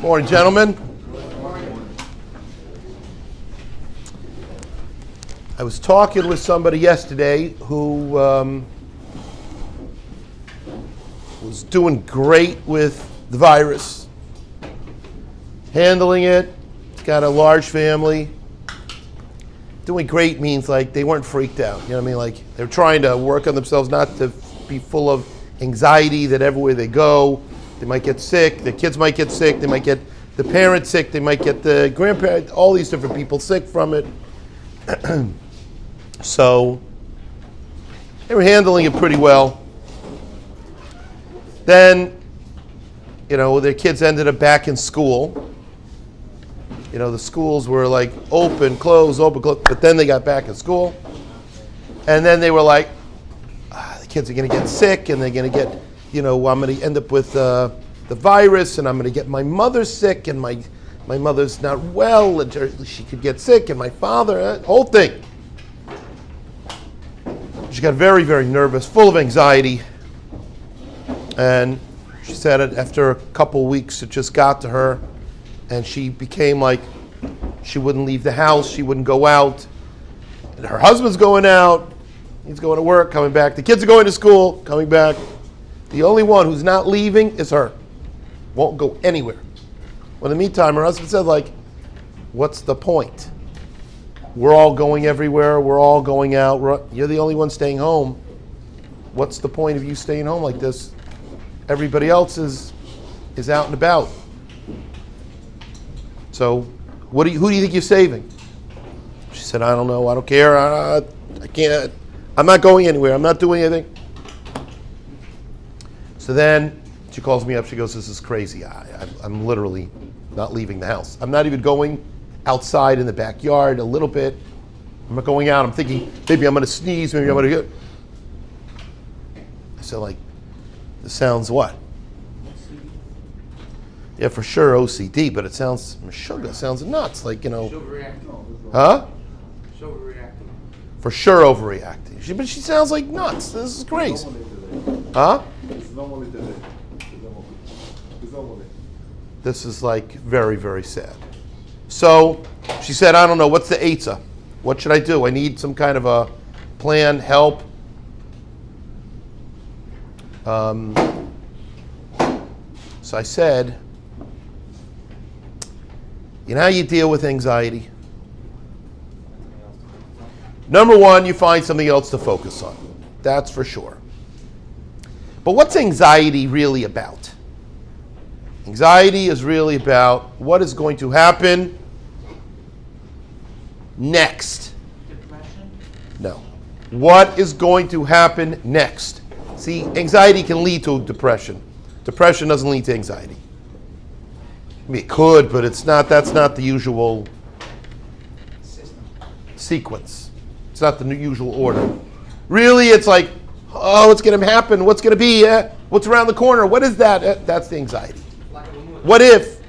Morning, gentlemen. I was talking with somebody yesterday who was doing great with the virus, handling it. He's got a large family. Doing great means like they weren't freaked out. You know what I mean? Like they're trying to work on themselves not to be full of anxiety that everywhere they go, they might get sick, the kids might get sick, they might get the parents sick, they might get the grandparents, all these different people sick from it. So they were handling it pretty well. Then, their kids ended up back in school. The schools were like open, close, but then they got back in school. And then they were like, the kids are going to get sick and they're going to get, I'm going to end up with the virus and I'm going to get my mother sick and my mother's not well and she could get sick and my father, whole thing. She got very, very nervous, full of anxiety. And she said it after a couple weeks, it just got to her. And she became like, she wouldn't leave the house, she wouldn't go out. And her husband's going out, he's going to work, coming back. The kids are going to school, coming back. The only one who's not leaving is her. Won't go anywhere. Well, in the meantime, her husband said, what's the point? We're all going everywhere, we're all going out, you're the only one staying home. What's the point of you staying home like this? Everybody else is out and about. So, who do you think you're saving? She said, I don't know, I don't care, I can't, I'm not going anywhere, I'm not doing anything. So then she calls me up, she goes, this is crazy, I'm literally not leaving the house. I'm not even going outside in the backyard a little bit. I'm not going out, I'm thinking, maybe I'm going to sneeze, maybe I'm going to get... I said, this sounds what? Yeah, for sure OCD, but it sounds, Meshuggah sounds nuts, Huh? For sure overreacting. But she sounds like nuts. This is crazy. Huh? This is very, very sad. So she said, I don't know, what's the eitzah? What should I do? I need some kind of a plan, help. So I said, you know how you deal with anxiety? Number one, you find something else to focus on. That's for sure. But what's anxiety really about? Anxiety is really about what is going to happen next. Depression? No. What is going to happen next? See, anxiety can lead to depression. Depression doesn't lead to anxiety. I mean, it could, but that's not the usual sequence. It's not the usual order. Really, it's what's going to happen? What's going to be? What's around the corner? What is that? That's the anxiety. What if?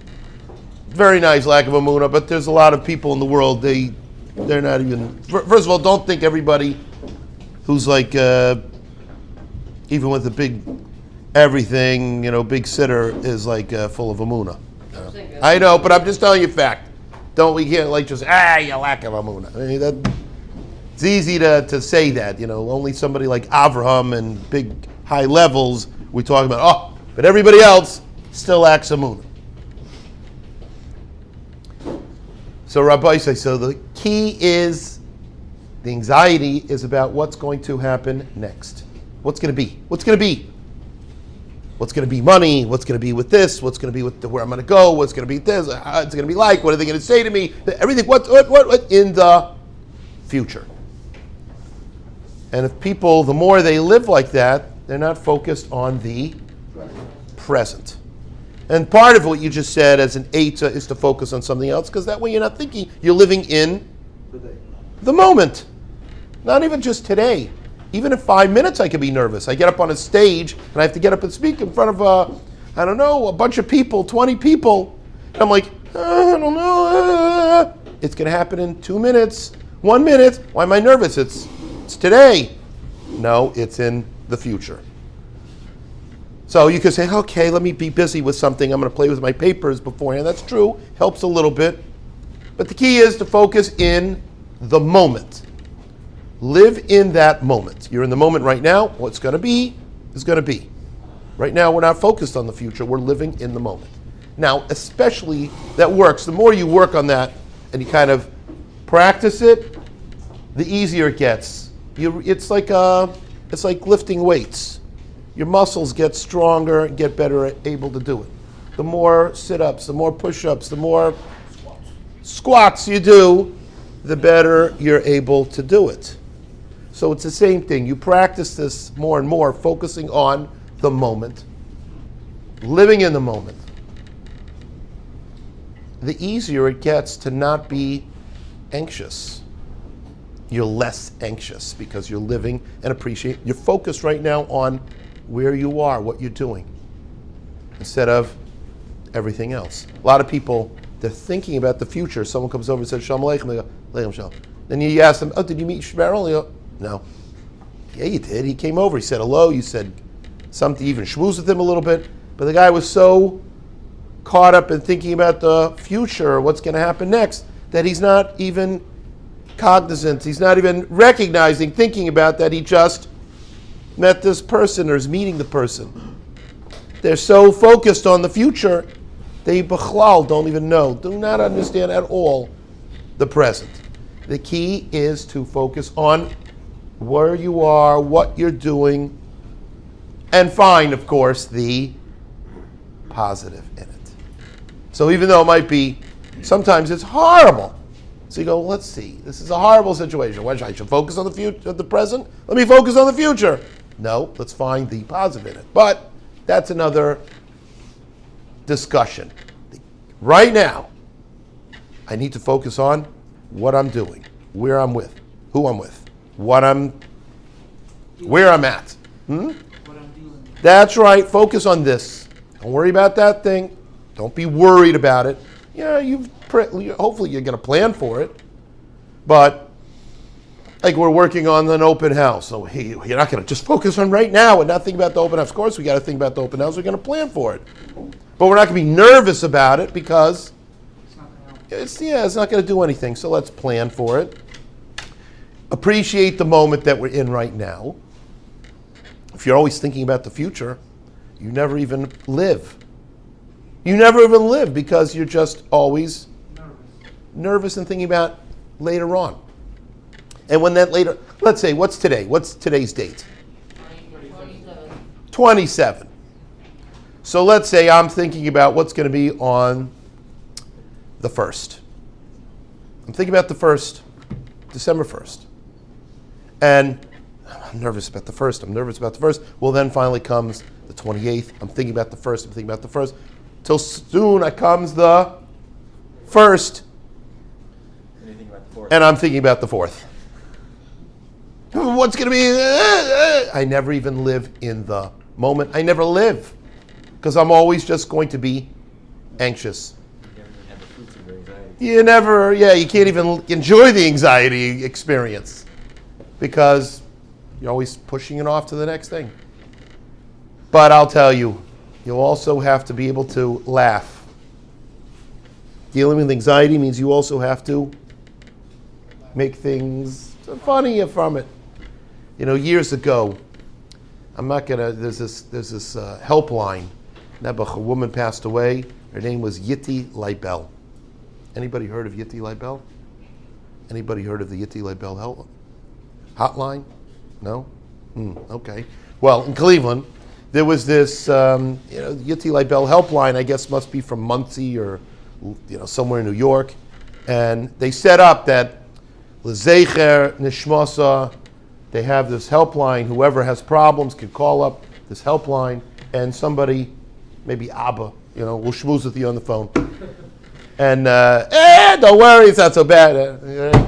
Very nice, lack of emunah, but there's a lot of people in the world, they're not even... First of all, don't think everybody who's even with a big everything, big sitter is full of emunah. I know, but I'm just telling you fact. We can't you lack of emunah. I mean, it's easy to say that, only somebody like Avraham and big high levels we talk about, but everybody else still lacks emunah. So Rabbi says, so the key is, the anxiety is about what's going to happen next. What's going to be? What's going to be? What's going to be money? What's going to be with this? What's going to be with where I'm going to go? What's going to be this? What's it going to be like? What are they going to say to me? Everything, what in the future. And if people, the more they live like that, they're not focused on the present. And part of what you just said as an eitzah is to focus on something else, because that way you're not thinking, you're living in the moment. Not even just today. Even in 5 minutes I could be nervous. I get up on a stage and I have to get up and speak in front of a bunch of people, 20 people. And I'm like, I don't know. It's going to happen in 2 minutes, 1 minute. Why am I nervous? It's today. No, it's in the future. So you could say, okay, let me be busy with something. I'm going to play with my papers beforehand. That's true. Helps a little bit. But the key is to focus in the moment. Live in that moment. You're in the moment right now. What's going to be is going to be. Right now, we're not focused on the future. We're living in the moment. Now, especially that works. The more you work on that and you kind of practice it, the easier it gets. It's like lifting weights. Your muscles get stronger and get better able to do it. The more sit-ups, the more push-ups, the more squats you do, the better you're able to do it. So it's the same thing. You practice this more and more, focusing on the moment, living in the moment. The easier it gets to not be anxious. You're less anxious because you're living and appreciate. You're focused right now on where you are, what you're doing, instead of everything else. A lot of people, they're thinking about the future. Someone comes over and says, Shalom Aleichem. They go, Aleichem Shalom. Then you ask them, oh, did you meet Shmerel? They go, no. Yeah, you did. He came over. He said hello. You said something, even schmoozed with him a little bit. But the guy was so caught up in thinking about the future, what's going to happen next, that he's not even cognizant. He's not even recognizing, thinking about that he just met this person or is meeting the person. They're so focused on the future, they bichlal don't even know, do not understand at all the present. The key is to focus on where you are, what you're doing, and find, of course, the positive in it. So even though it might be, sometimes it's horrible. So you go, let's see, this is a horrible situation. What, I should focus on the future, the present? Let me focus on the future. No, let's find the positive in it. But that's another discussion. Right now, I need to focus on what I'm doing, where I'm with, who I'm with, where I'm at. That's right. Focus on this. Don't worry about that thing. Don't be worried about it. Yeah, hopefully you're going to plan for it. But like we're working on an open house. So hey, you're not going to just focus on right now and not think about the open house. Of course, we got to think about the open house. We're going to plan for it. But we're not going to be nervous about it because it's not going to do anything. So let's plan for it. Appreciate the moment that we're in right now. If you're always thinking about the future, you never even live. You never even live because you're just always nervous and thinking about later on. And when that later, let's say, what's today? What's today's date? 27. So let's say I'm thinking about what's going to be on the 1st. I'm thinking about the 1st, December 1st. And I'm nervous about the 1st. Well, then finally comes the 28th. I'm thinking about the 1st. Till soon comes the 1st. And I'm thinking about the 4th. What's going to be? I never even live in the moment. I never live. Because I'm always just going to be anxious. You can't even enjoy the anxiety experience. Because you're always pushing it off to the next thing. But I'll tell you, you'll also have to be able to laugh. Dealing with anxiety means you also have to make things funny from it. You know, years ago, there's this helpline. A woman passed away. Her name was Yitti Leibel. Anybody heard of Yitti Leibel? Anybody heard of the Yitti Leibel hotline? No? Okay. Well, in Cleveland, there was this, Yitti Leibel helpline, I guess must be from Muncie or, somewhere in New York. And they set up that L'Zecher Nishmasa, they have this helpline. Whoever has problems can call up this helpline, and somebody, maybe Abba, will schmooze with you on the phone. And, don't worry, it's not so bad.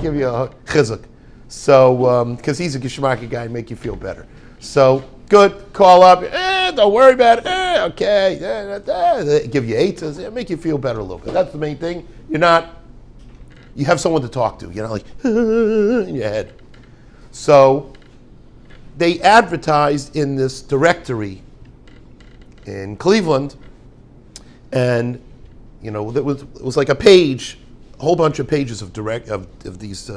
Give you a chizuk. So, because he's a Geshmaki guy, make you feel better. So, good, call up. Don't worry about it. Okay. They give you eights, make you feel better a little bit. That's the main thing. You have someone to talk to. You're not like, in your head. So, they advertised in this directory in Cleveland, and it was like a whole bunch of pages of these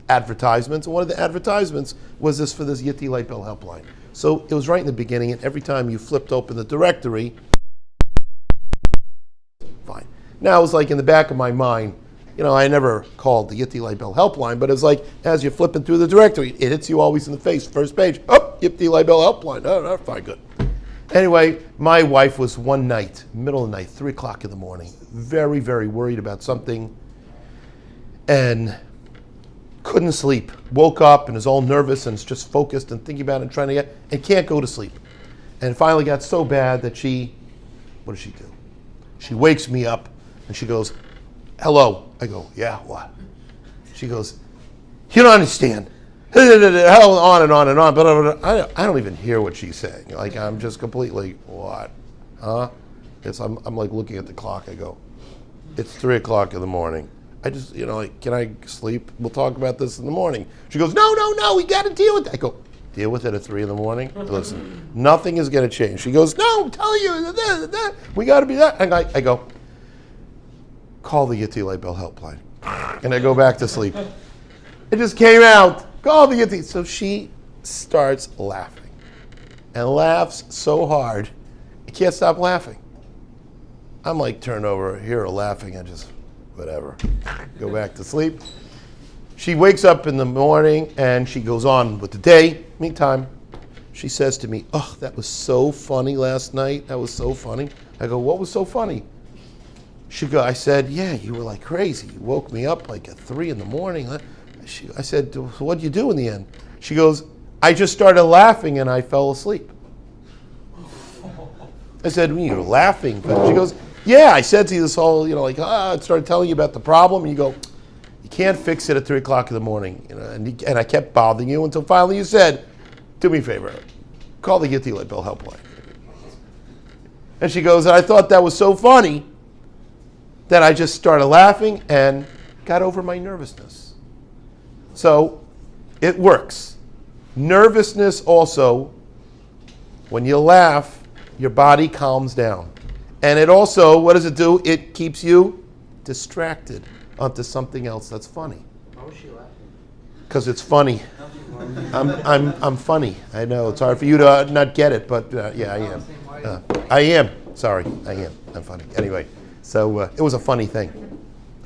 advertisements. And one of the advertisements was for this Yitti Light Bell helpline. So it was right in the beginning, and every time you flipped open the directory, fine. Now it was like in the back of my mind, I never called the Yitti Light Bell helpline, but it was like as you're flipping through the directory, it hits you always in the face. First page, Yitti Light Bell helpline. Oh, fine, good. Anyway, my wife was one night, middle of the night, 3 o'clock in the morning, very, very worried about something, and couldn't sleep. Woke up and is all nervous and is just focused and thinking about it and trying to and can't go to sleep. And finally got so bad that what does she do? She wakes me up and she goes, "Hello." I go, "Yeah, what?" She goes, "You don't understand." On and on and on, but I don't even hear what she's saying. Like, I'm just completely, what? Huh? I'm like looking at the clock. I go, "It's 3 o'clock in the morning. I just, can I sleep? We'll talk about this in the morning." She goes, No, we got to deal with it. I go, "Deal with it at 3 in the morning? Listen, nothing is going to change." She goes, "No, I'm telling you, we got to be that." And I go, "Call the Yitti Light Bell helpline." And I go back to sleep. It just came out. Call the Yitti. So she starts laughing and laughs so hard, I can't stop laughing. I'm like turned over, hear her laughing, and just whatever, go back to sleep. She wakes up in the morning and she goes on with the day. Meantime, she says to me, "Oh, that was so funny last night. That was so funny." I go, "What was so funny?" I said, "Yeah, you were like crazy. You woke me up like at 3 in the morning." I said, "What'd you do in the end?" She goes, "I just started laughing and I fell asleep." I said, "You were laughing?" She goes, "Yeah, I said to you this whole, I started telling you about the problem." And you go, "You can't fix it at 3 o'clock in the morning." And I kept bothering you until finally you said, "Do me a favor, call the Yitti Light Bell helpline." And she goes, "I thought that was so funny that I just started laughing and got over my nervousness." So it works. Nervousness also, when you laugh, your body calms down. And it also, what does it do? It keeps you distracted onto something else that's funny. Why was she laughing? Because it's funny. I'm funny. I know it's hard for you to not get it, but yeah, I am. I am. Sorry, I am. I'm funny. Anyway, so it was a funny thing.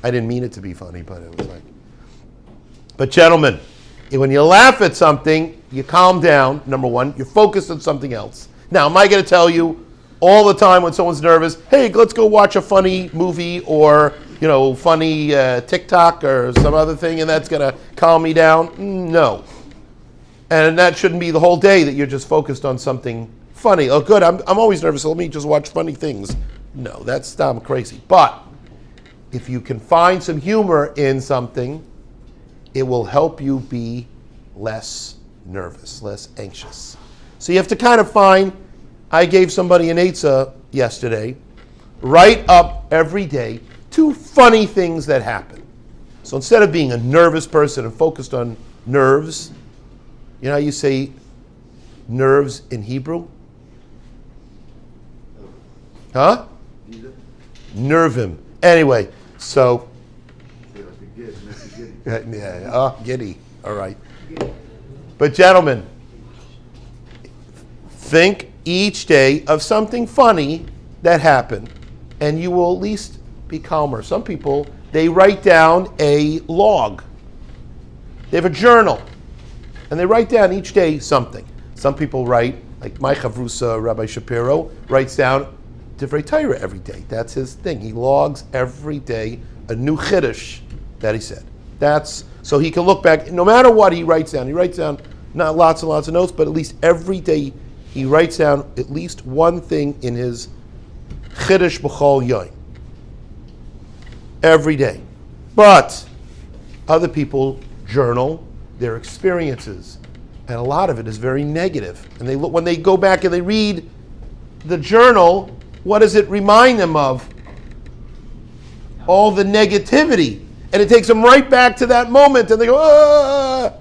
I didn't mean it to be funny, but it was like. But gentlemen, when you laugh at something, you calm down, number one. You're focused on something else. Now, am I going to tell you all the time when someone's nervous, "Hey, let's go watch a funny movie or, funny TikTok or some other thing, and that's going to calm me down"? No. And that shouldn't be the whole day that you're just focused on something funny. "Oh, good, I'm always nervous, so let me just watch funny things." No, that's I'm crazy. But if you can find some humor in something, it will help you be less nervous, less anxious. So you have to kind of find, I gave somebody an eitzah yesterday, write up every day 2 funny things that happen. So instead of being a nervous person and focused on nerves, you know how you say nerves in Hebrew? Huh? Nervim. Anyway, so yeah, giddy. All right. But gentlemen, think each day of something funny that happened, and you will at least be calmer. Some people, they write down a log. They have a journal, and they write down each day something. Some people write, like my chavrusa, Rabbi Shapiro, writes down Divrei Torah every day. That's his thing. He logs every day a new chiddush that he said. That's so he can look back. No matter what he writes down, not lots and lots of notes, but at least every day he writes down at least one thing in his chiddush b'chol yom. Every day. But other people journal their experiences, and a lot of it is very negative. And they look, when they go back and they read the journal, what does it remind them of? All the negativity. And it takes them right back to that moment, and they go, ah.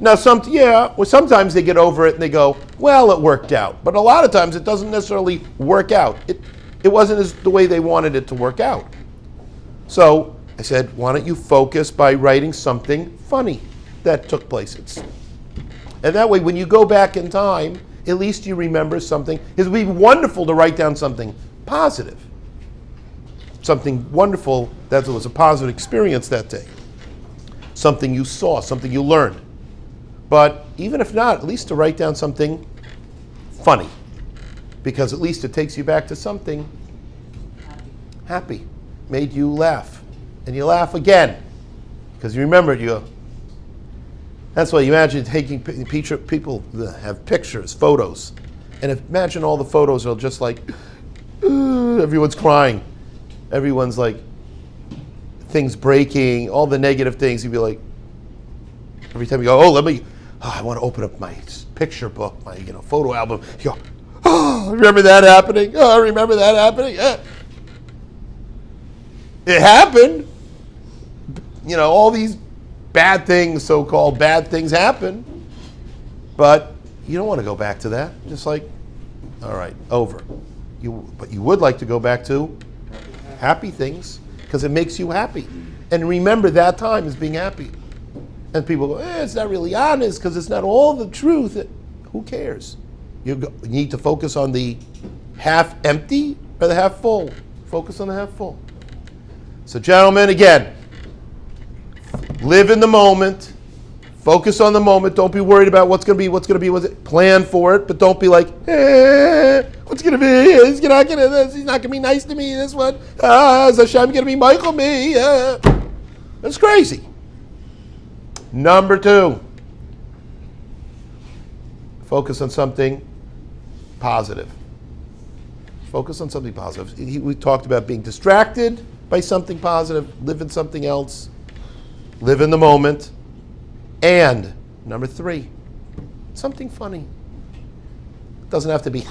Now, sometimes they get over it and they go, well, it worked out. But a lot of times it doesn't necessarily work out. It wasn't the way they wanted it to work out. So I said, why don't you focus by writing something funny that took place? And that way, when you go back in time, at least you remember something. It would be wonderful to write down something positive. Something wonderful that was a positive experience that day. Something you saw, something you learned. But even if not, at least to write down something funny. Because at least it takes you back to something happy. Made you laugh. And you laugh again. Because you remember it, you go. That's why you imagine taking people that have pictures, photos. And imagine all the photos are just like, everyone's crying. Everyone's like, things breaking, all the negative things. You'd be like, every time you go, I want to open up my picture book, my photo album. You go, remember that happening? Oh, remember that happening? It happened. All these bad things, so-called bad things happen. But you don't want to go back to that. Just like, all right, over. But you would like to go back to happy things because it makes you happy. And remember that time as being happy. And people go, it's not really honest because it's not all the truth. Who cares? You need to focus on the half empty or the half full. Focus on the half full. So gentlemen, again, live in the moment. Focus on the moment. Don't be worried about what's going to be. Plan for it, but don't be like, what's going to be? He's not going to be nice to me. This one. Is Hashem going to be Michael me? That's crazy. Number 2. Focus on something positive. Focus on something positive. We talked about being distracted by something positive. Live in something else. Live in the moment. And number 3, something funny. It doesn't have to be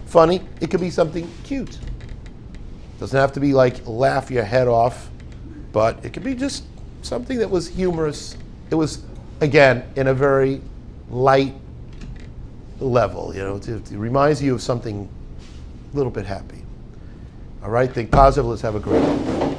funny. It could be something cute. It doesn't have to be like laugh your head off, but it could be just something that was humorous. It was, again, in a very light level. It reminds you of something a little bit happy. All right, think positive. Let's have a great day.